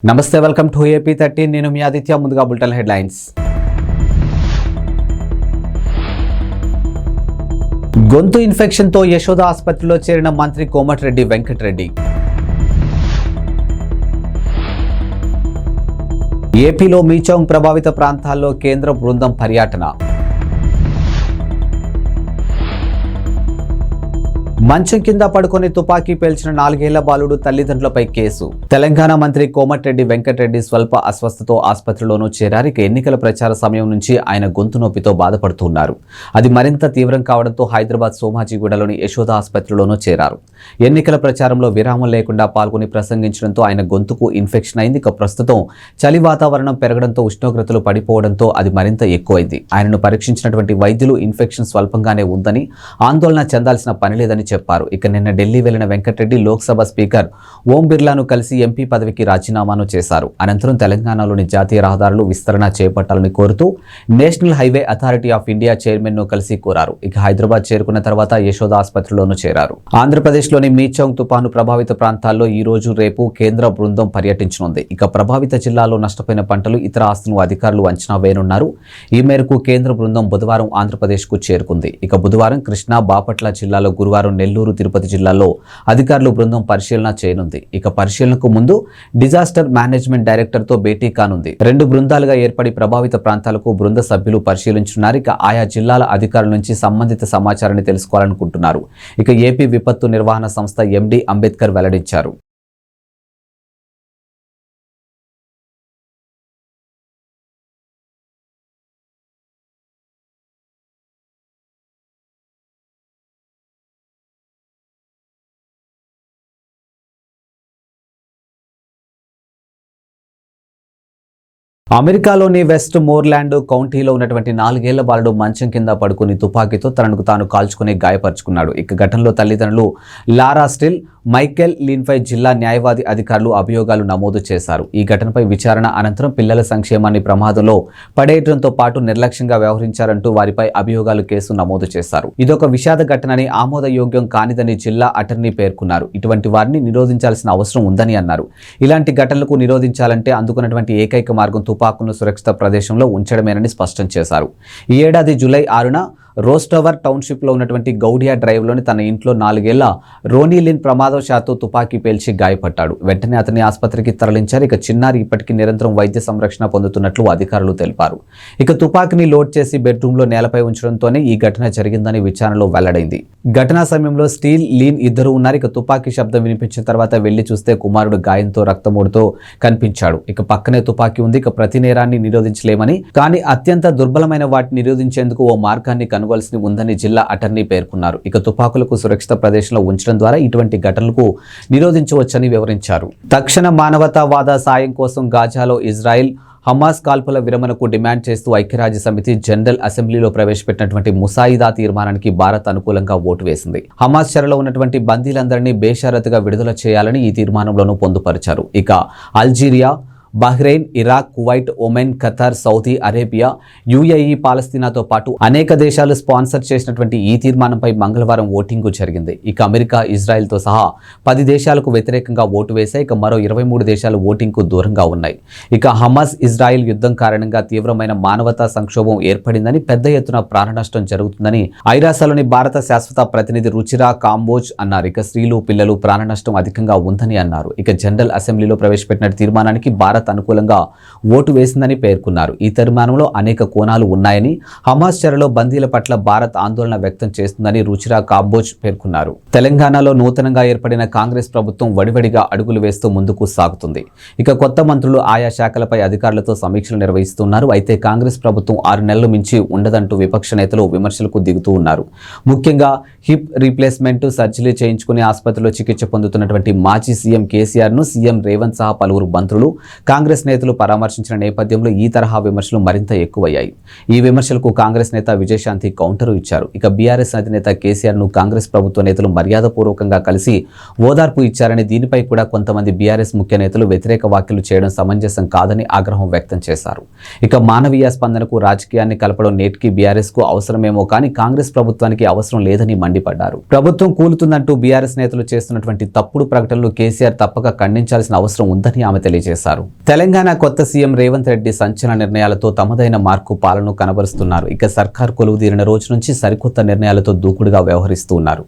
నమస్తే welcome to AP 13 నేను మీ ఆదిత్య ముందుగా బులెటిన్ హెడ్లైన్స్ గొంతు ఇన్ఫెక్షన్ తో యశోద ఆసుపత్రిలో చేరిన మంత్రి కోమటిరెడ్డి వెంకటరెడ్డి ఏపీలో మీచౌంగ్ ప్రభావిత ప్రాంతాల్లో కేంద్ర బృందం పర్యటన మంచం కింద పడుకొని తుపాకీ పేల్చిన 4 ఏళ్ల బాలుడు తల్లిదండ్రులపై కేసు. తెలంగాణ మంత్రి కోమటిరెడ్డి వెంకటరెడ్డి స్వల్ప అస్వస్థతో ఆసుపత్రిలోనూ చేరారు. ఎన్నికల ప్రచార సమయం నుంచి ఆయన గొంతు నొప్పితో బాధపడుతున్నారు. అది మరింత తీవ్రం కావడంతో హైదరాబాద్ సోమాజిగూడలోని యశోద ఆసుపత్రిలోనూ చేరారు. ఎన్నికల ప్రచారంలో విరామం లేకుండా పాల్గొని ప్రసంగించడంతో ఆయన గొంతుకు ఇన్ఫెక్షన్ అయింది. ప్రస్తుతం చలి వాతావరణం పెరగడంతో ఉష్ణోగ్రతలు పడిపోవడంతో అది మరింత ఎక్కువైంది. ఆయనను పరీక్షించినటువంటి వైద్యులు ఇన్ఫెక్షన్ స్వల్పంగానే ఉందని, ఆందోళన చెందాల్సిన పని లేదని చెప్పారు. నిన్న ఢిల్లీ వెళ్లిన వెంకటరెడ్డి లోక్సభ స్పీకర్ ఓం బిర్లాను కలిసి ఎంపీ పదవికి రాజీనామాను చేశారు. అనంతరం తెలంగాణలోని జాతీయ రహదారులు విస్తరణ చేపట్టాలని కోరుతూ national highway authority of India chairman ను కలిసి కోరారు. హైదరాబాద్ చేరుకున్న తర్వాత యశోద ఆసుపత్రిలోనూ చేరారు. ఆంధ్రప్రదేశ్లోని మీచౌంగ్ తుపాను ప్రభావిత ప్రాంతాల్లో ఈ రోజు రేపు కేంద్ర బృందం పర్యటించనుంది. ప్రభావిత జిల్లాలో నష్టపోయిన పంటలు, ఇతర ఆస్తులను అధికారులు అంచనా వేయనున్నారు. ఈ మేరకు కేంద్ర బృందం బుధవారం ఆంధ్రప్రదేశ్ కు చేరుకుంది. బుధవారం కృష్ణా, బాపట్ల జిల్లాలో, గురువారం నెల్లూరు, తిరుపతి జిల్లాల్లో అధికారులు బృందం పరిశీలన చేయనుంది. పరిశీలనకు ముందు డిజాస్టర్ మేనేజ్మెంట్ డైరెక్టర్ తో భేటీ కానుంది. 2 బృందాలుగా ఏర్పడి ప్రభావిత ప్రాంతాలకు బృంద సభ్యులు పరిశీలించున్నారు. ఆయా జిల్లాల అధికారుల నుంచి సంబంధిత సమాచారాన్ని తెలుసుకోవాలనుకుంటున్నారు. ఏపీ విపత్తు నిర్వహణ సంస్థ ఎండీ అంబేద్కర్ వెల్లడించారు. అమెరికాలోని వెస్ట్ మోర్లాండ్ కౌంటీలో ఉన్నటువంటి 4 ఏళ్ల బాలుడు మంచం కింద పడుకుని తుపాకీతో తనకు తాను కాల్చుకుని గాయపరుచుకున్నాడు. ఘటనలో తల్లిదండ్రులు లారా స్టిల్, మైకెల్ లీన్పై జిల్లా న్యాయవాది అధికారులు అభియోగాలు నమోదు చేశారు. ఈ ఘటనపై విచారణ అనంతరం పిల్లల సంక్షేమాన్ని ప్రమాదంలో పడేయడంతో పాటు నిర్లక్ష్యంగా వ్యవహరించారంటూ వారిపై అభియోగాలు కేసు నమోదు చేశారు. ఇదొక విషాద ఘటనని, ఆమోదయోగ్యం కానిదని జిల్లా అటర్నీ పేర్కొన్నారు. ఇటువంటి వారిని నిరోధించాల్సిన అవసరం ఉందని అన్నారు. ఇలాంటి ఘటనలకు నిరోధించాలంటే అందుకున్నటువంటి ఏకైక మార్గం తుపాకులను సురక్షిత ప్రదేశంలో ఉంచడమేనని స్పష్టం చేశారు. ఈ ఏడాది జూలై 6న రోస్టవర్ టౌన్షిప్లో ఉన్నటువంటి గౌడియా డ్రైవ్లోని తన ఇంట్లో 4 ఏళ్ల రోనీలిన్ ప్రమాదవశాత్తు తుపాకీ పేల్చి గాయపడ్డాడు. వెంటనే అతన్ని ఆసుపత్రికి తరలించారు. చిన్నారి ఇప్పటికీ నిరంతరం వైద్య సంరక్షణ పొందుతున్నట్లు అధికారులు తెలిపారు. తుపాకీని లోడ్ చేసి బెడ్రూమ్లో నేలపై ఉంచడంతోనే ఈ ఘటన జరిగిందని విచారణలో వెల్లడైంది. ఘటనా సమయంలో స్టీల్, లీన్ ఇద్దరు ఉన్నారు. తుపాకీ శబ్దం వినిపించిన తర్వాత వెళ్లి చూస్తే కుమారుడు గాయంతో, రక్తమూడుతో కనిపించాడు. పక్కనే తుపాకీ ఉంది. ప్రతి నేరాన్ని నిరోధించలేమని, కానీ అత్యంత దుర్బలమైన వాటిని నిరోధించేందుకు ఓ మార్గాన్ని కనుగొల్సి ఉందని జిల్లా అటర్నీ పేర్కొన్నారు. తుపాకులకు సురక్షిత ప్రదేశంలో ఉంచడం ద్వారా ఇటువంటి ఘటనలకు నిరోధించవచ్చని వివరించారు. తక్షణ మానవతావాద సాయం కోసం గాజాలో ఇజ్రాయెల్ హమాస్ కాల్పుల విరమణకు డిమాండ్ చేస్తూ ఐక్యరాజ్య సమితి జనరల్ అసెంబ్లీలో ప్రవేశపెట్టినటువంటి ముసాయిదా తీర్మానానికి భారత్ అనుకూలంగా ఓటు వేసింది. హమాస్ చెరలో ఉన్నటువంటి బందీలందరినీ బేషరతుగా విడుదల చేయాలని ఈ తీర్మానంలోనూ పొందుపరిచారు. Algeria, Bahrain, Iraq, Kuwait, Oman, Qatar, Saudi Arabia, UAE, పాలస్తీనాతో పాటు అనేక దేశాలు స్పాన్సర్ చేసినటువంటి ఈ తీర్మానంపై మంగళవారం ఓటింగు జరిగింది. అమెరికా, ఇజ్రాయెల్తో సహా 10 దేశాలకు వ్యతిరేకంగా ఓటు వేశాయి. మరో 23 దేశాలు ఓటింగ్కు దూరంగా ఉన్నాయి. హమాస్ ఇజ్రాయెల్ యుద్ధం కారణంగా తీవ్రమైన మానవతా సంక్షోభం ఏర్పడిందని, పెద్ద ఎత్తున ప్రాణనష్టం జరుగుతుందని ఐరాసలోని భారత శాశ్వత ప్రతినిధి రుచిరా కాంబోజ్ అన్నారు. స్త్రీలు, పిల్లలు ప్రాణనష్టం అధికంగా ఉందని అన్నారు. జనరల్ అసెంబ్లీలో ప్రవేశపెట్టిన తీర్మానానికి భారత్ అనుకూలంగా ఓటు వేసిందని పేర్కొన్నారు. ఈ తీర్మానంలో అనేక కోణాలు ఉన్నాయని, హమాస్ చెరలో బందీల పట్ల భారత్ ఆందోళన వ్యక్తం చేస్తుందని రుచిరా కాంబోజ్ పేర్కొన్నారు. తెలంగాణలో నూతనంగా ఏర్పడిన కాంగ్రెస్ ప్రభుత్వం వడివడిగా అడుగులు వేస్తూ ముందుకు సాగుతుంది. కొత్త మంత్రులు ఆయా శాఖలపై అధికారులతో సమీక్షలు నిర్వహిస్తున్నారు. అయితే కాంగ్రెస్ ప్రభుత్వం 6 నెలలు మించి ఉండదంటూ విపక్ష నేతలు విమర్శలకు దిగుతూ ఉన్నారు. ముఖ్యంగా హిప్ రీప్లేస్మెంట్ సర్జరీ చేయించుకుని ఆసుపత్రిలో చికిత్స పొందుతున్నటువంటి మాజీ సీఎం కేసీఆర్ ను సీఎం రేవంత్ సహా పలువురు మంత్రులు కాంగ్రెస్ నేతలు పరామర్శించిన నేపథ్యంలో ఈ తరహా విమర్శలు మరింత ఎక్కువయ్యాయి. ఈ విమర్శలకు కాంగ్రెస్ నేత విజయశాంతి కౌంటర్ ఇచ్చారు. ఇక బీఆర్ఎస్ అధినేత కేసీఆర్ ను కాంగ్రెస్ ప్రభుత్వ నేతలు మర్యాదపూర్వకంగా కలిసి ఓదార్పు ఇచ్చారని, దీనిపై కూడా కొంతమంది బీఆర్ఎస్ ముఖ్య నేతలు వ్యతిరేక వ్యాఖ్యలు చేయడం సమంజసం కాదని ఆగ్రహం వ్యక్తం చేశారు. ఇక మానవీయ స్పందనకు రాజకీయాన్ని కలపడం నేటికి బీఆర్ఎస్ కు అవసరమేమో కానీ కాంగ్రెస్ ప్రభుత్వానికి అవసరం లేదని మండిపడ్డారు. ప్రభుత్వం కూలుతుందంటూ బీఆర్ఎస్ నేతలు చేస్తున్నటువంటి తప్పుడు ప్రకటనలు కేసీఆర్ తప్పక ఖండించాల్సిన అవసరం ఉందని ఆమె తెలియజేశారు. తెలంగాణ కొత్త సీఎం రేవంత్ రెడ్డి సంచలన నిర్ణయాలతో తమదైన మార్కు పాలన కనబరుస్తున్నారు. ఇక సర్కార్ కొలువుదీరిన రోజు నుంచి సరికొత్త నిర్ణయాలతో దూకుడుగా వ్యవహరిస్తూ ఉన్నారు.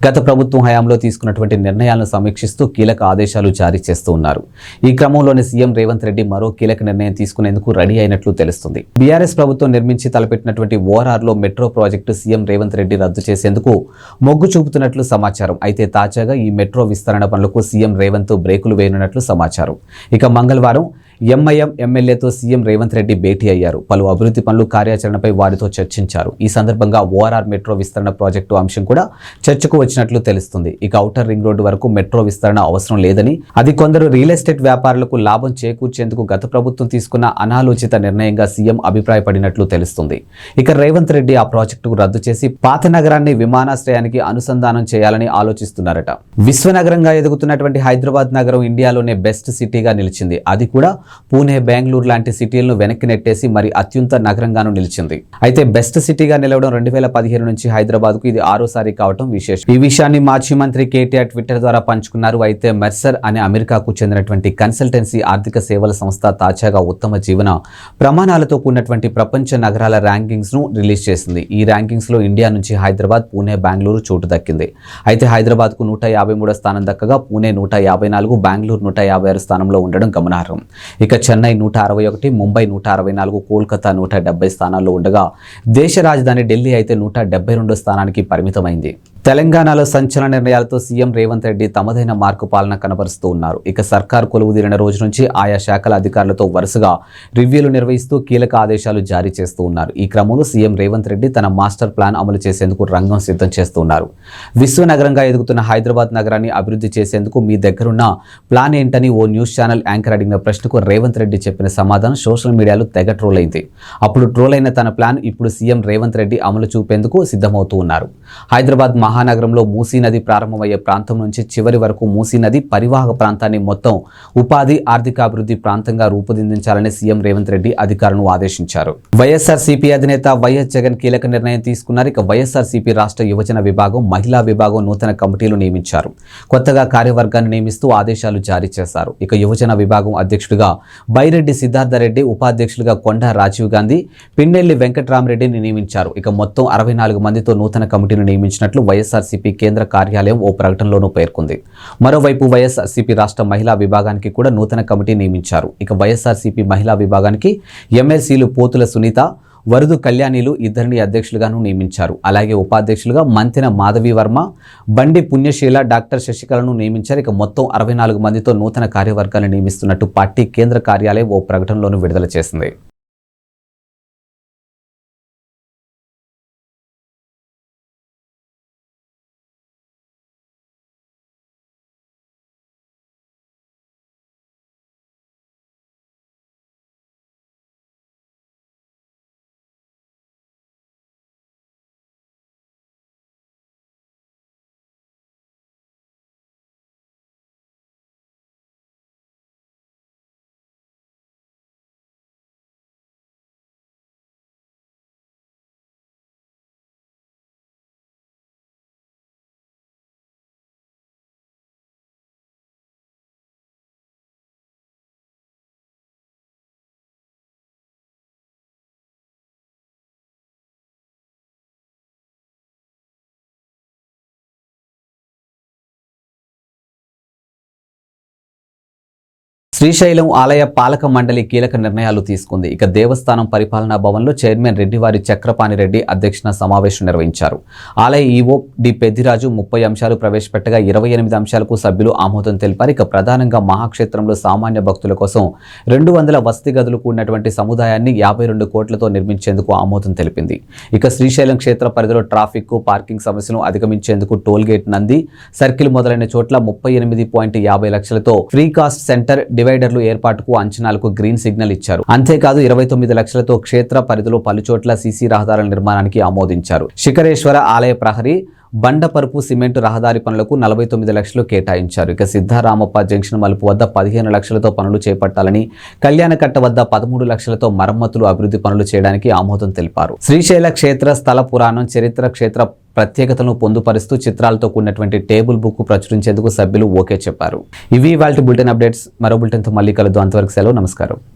గత ప్రభుత్వం హయాంలో తీసుకున్నటువంటి నిర్ణయాలను సమీక్షిస్తూ కీలక ఆదేశాలు జారీ చేస్తూ ఉన్నారు. ఈ క్రమంలోనే సీఎం రేవంత్ రెడ్డి మరో కీలక నిర్ణయం తీసుకునేందుకు రెడీ అయినట్లు తెలుస్తుంది. బీఆర్ఎస్ ప్రభుత్వం నిర్మించి తలపెట్టినటువంటి ఓఆర్ఆర్ లో metro project CM Revanth Reddy రద్దు చేసేందుకు మొగ్గు చూపుతున్నట్లు సమాచారం. అయితే తాజాగా ఈ మెట్రో విస్తరణ పనులకు సీఎం రేవంత్ బ్రేకులు వేయనున్నట్లు సమాచారం. ఇక మంగళవారం ఎంఐఎం ఎమ్మెల్యేతో సీఎం రేవంత్ రెడ్డి భేటీ అయ్యారు. పలు అభివృద్ధి పనులు కార్యాచరణపై వారితో చర్చించారు. ఈ సందర్భంగా ఓఆర్ఆర్ మెట్రో విస్తరణ ప్రాజెక్టు అంశం కూడా చర్చకు వచ్చినట్లు తెలుస్తుంది. ఇక ఔటర్ రింగ్ రోడ్డు వరకు మెట్రో విస్తరణ అవసరం లేదని, అది కొందరు రియల్ ఎస్టేట్ వ్యాపారులకు లాభం చేకూర్చేందుకు గత ప్రభుత్వం తీసుకున్న అనాలోచిత నిర్ణయంగా సీఎం అభిప్రాయపడినట్లు తెలుస్తుంది. ఇక రేవంత్ రెడ్డి ఆ ప్రాజెక్టుకు రద్దు చేసి పాత నగరాన్ని విమానాశ్రయానికి అనుసంధానం చేయాలని ఆలోచిస్తున్నారట. విశ్వనగరంగా ఎదుగుతున్నటువంటి హైదరాబాద్ నగరం ఇండియాలోనే బెస్ట్ సిటీగా నిలిచింది. అది కూడా పూణే, బెంగళూరు లాంటి సిటీలను వెనక్కి నెట్టేసి మరి అత్యున్నత నగరంగాను నిలిచింది. అయితే బెస్ట్ సిటీగా నిలవడం 2015 నుంచి హైదరాబాద్ కు ఇది 6వ సారి కావడం విశేషం. ఈ విషయాన్ని మాజీ మంత్రి కేటీఆర్ ట్విట్టర్ ద్వారా పంచుకున్నారు. అయితే మెర్సర్ అనే అమెరికాకు చెందినటువంటి కన్సల్టెన్సీ ఆర్థిక సేవల సంస్థ తాజాగా ఉత్తమ జీవన ప్రమాణాలతో కూడినటువంటి ప్రపంచ నగరాల ర్యాంకింగ్స్ ను రిలీజ్ చేసింది. ఈ ర్యాంకింగ్స్ లో ఇండియా నుంచి హైదరాబాద్, పూణే, బెంగళూరు చోటు దక్కింది. అయితే హైదరాబాద్ కు 153వ స్థానం దక్కగా పూణే 154, బెంగళూరు 156 స్థానంలో ఉండడం గమనార్హం. ఇక చెన్నై 161, ముంబై 164, కోల్కతా 170 స్థానాల్లో ఉండగా దేశ రాజధాని ఢిల్లీ అయితే 172 స్థానానికి పరిమితమైంది. తెలంగాణలో సంచలన నిర్ణయాలతో సీఎం రేవంత్ రెడ్డి తమదైన మార్కు పాలన కనబరుస్తూ ఉన్నారు. ఇక సర్కార్ కొలువుదీరిన రోజు నుంచి ఆయా శాఖల అధికారులతో వరుసగా రివ్యూలు నిర్వహిస్తూ కీలక ఆదేశాలు జారీ చేస్తూ ఉన్నారు. ఈ క్రమంలో సీఎం రేవంత్ రెడ్డి తన మాస్టర్ ప్లాన్ అమలు చేసేందుకు రంగం సిద్ధం చేస్తూ ఉన్నారు. విశ్వనగరంగా ఎదుగుతున్న హైదరాబాద్ నగరాన్ని అభివృద్ధి చేసేందుకు మీ దగ్గరున్న ప్లాన్ ఏంటని ఓ న్యూస్ ఛానల్ యాంకర్ అడిగిన ప్రశ్నకు రేవంత్ రెడ్డి చెప్పిన సమాధానం సోషల్ మీడియాలో తెగ ట్రోల్ అయింది. అప్పుడు ట్రోల్ అయిన తన ప్లాన్ ఇప్పుడు సీఎం రేవంత్ రెడ్డి అమలు చూపేందుకు సిద్ధమవుతూ ఉన్నారు. హైదరాబాద్ మహానగరంలో మూసీ నది ప్రారంభమయ్యే ప్రాంతం నుంచి చివరి వరకు మూసీ నది పరివాహక ప్రాంతాన్ని మొత్తం ఉపాధి, ఆర్థికాభివృద్ధి ప్రాంతంగా రూపుదిద్దించాలని సీఎం రేవంత్ రెడ్డి అధికారులను ఆదేశించారు. వైఎస్ఆర్సీపీ అధినేత వైఎస్ జగన్ కీలక నిర్ణయం తీసుకున్నారు. ఇక వైఎస్ఆర్సీపీ రాష్ట్ర యువజన విభాగం, మహిళా విభాగం నూతన కమిటీలు నియమించారు. కొత్తగా కార్యవర్గాన్ని నియమిస్తూ ఆదేశాలు జారీ చేశారు. ఇక యువజన విభాగం అధ్యక్షుడిగా బైరెడ్డి సిద్ధార్థరెడ్డి, ఉపాధ్యక్షులుగా కొండా రాజీవ్ గాంధీ, పిన్నెల్లి వెంకట్రామరెడ్డిని నియమించారు. ఇక మొత్తం 64 మందితో నూతన కమిటీని నియమించినట్లు వైఎస్ఆర్సీపీ కేంద్ర కార్యాలయం ఓ ప్రకటనలోనూ పేర్కొంది. మరోవైపు వైఎస్ఆర్సీపీ రాష్ట్ర మహిళా విభాగానికి కూడా నూతన కమిటీ నియమించారు. ఇక వైఎస్ఆర్సీపీ మహిళా విభాగానికి ఎమ్మెల్సీలు పోతుల సునీత, వరదు కళ్యాణిలు ఇద్దరిని అధ్యక్షులుగాను నియమించారు. అలాగే ఉపాధ్యక్షులుగా మంతెన మాధవి వర్మ, బండి పుణ్యశీల, డాక్టర్ శశికళను నియమించారు. ఇక మొత్తం 64 మందితో నూతన కార్యవర్గాన్ని నియమిస్తున్నట్టు పార్టీ కేంద్ర కార్యాలయం ఓ ప్రకటనలోనూ విడుదల చేసింది. శ్రీశైలం ఆలయ పాలక మండలి కీలక నిర్ణయాలు తీసుకుంది. ఇక దేవస్థానం పరిపాలనా భవన్లో చైర్మన్ రెడ్డివారి చక్రపాణి రెడ్డి అధ్యక్షన సమావేశం నిర్వహించారు. ఆలయ ఈవో డి పెద్దిరాజు 30 అంశాలు ప్రవేశపెట్టగా 28 అంశాలకు సభ్యులు ఆమోదం తెలిపారు. ఇక ప్రధానంగా మహాక్షేత్రంలో సామాన్య భక్తుల కోసం 200 వసతి గదులు కూడినటువంటి సముదాయాన్ని 52 కోట్లతో నిర్మించేందుకు ఆమోదం తెలిపింది. ఇక శ్రీశైలం క్షేత్ర పరిధిలో ట్రాఫిక్, పార్కింగ్ సమస్యను అధిగమించేందుకు టోల్ గేట్, నంది సర్కిల్ మొదలైన చోట్ల 38.50 లక్షలతో ఫ్రీ కాస్ట్ సెంటర్ డివైడర్లు ఏర్పాటుకు అంచనాలకు గ్రీన్ సిగ్నల్ ఇచ్చారు. అంతేకాదు 29 లక్షలతో క్షేత్ర పరిధిలో పలుచోట్ల సీసీ రహదారుల నిర్మాణానికి ఆమోదించారు. శిఖరేశ్వర ఆలయ ప్రహరీ బండపరుపు సిమెంటు రహదారి పనులకు 49 లక్షలు కేటాయించారు. ఇక సిద్ధారామప్ప జంక్షన్ మలుపు వద్ద 15 లక్షలతో పనులు చేపట్టాలని, కళ్యాణకట్ట వద్ద 13 లక్షలతో మరమ్మతులు అభివృద్ధి పనులు చేయడానికి ఆమోదం తెలిపారు. శ్రీశైల క్షేత్ర స్థల పురాణం చరిత్ర క్షేత్ర ప్రత్యేకతను పొందుపరుస్తూ చిత్రాలతో కూడినటువంటి టేబుల్ బుక్ ప్రచురించేందుకు సభ్యులు ఓకే చెప్పారు. ఇవి ఇవాల్టి బులెటిన్ అప్డేట్స్. మరో బులెటిన్తో మళ్ళీ కలుద్దాం. అంతవరకు సెలవు. నమస్కారం.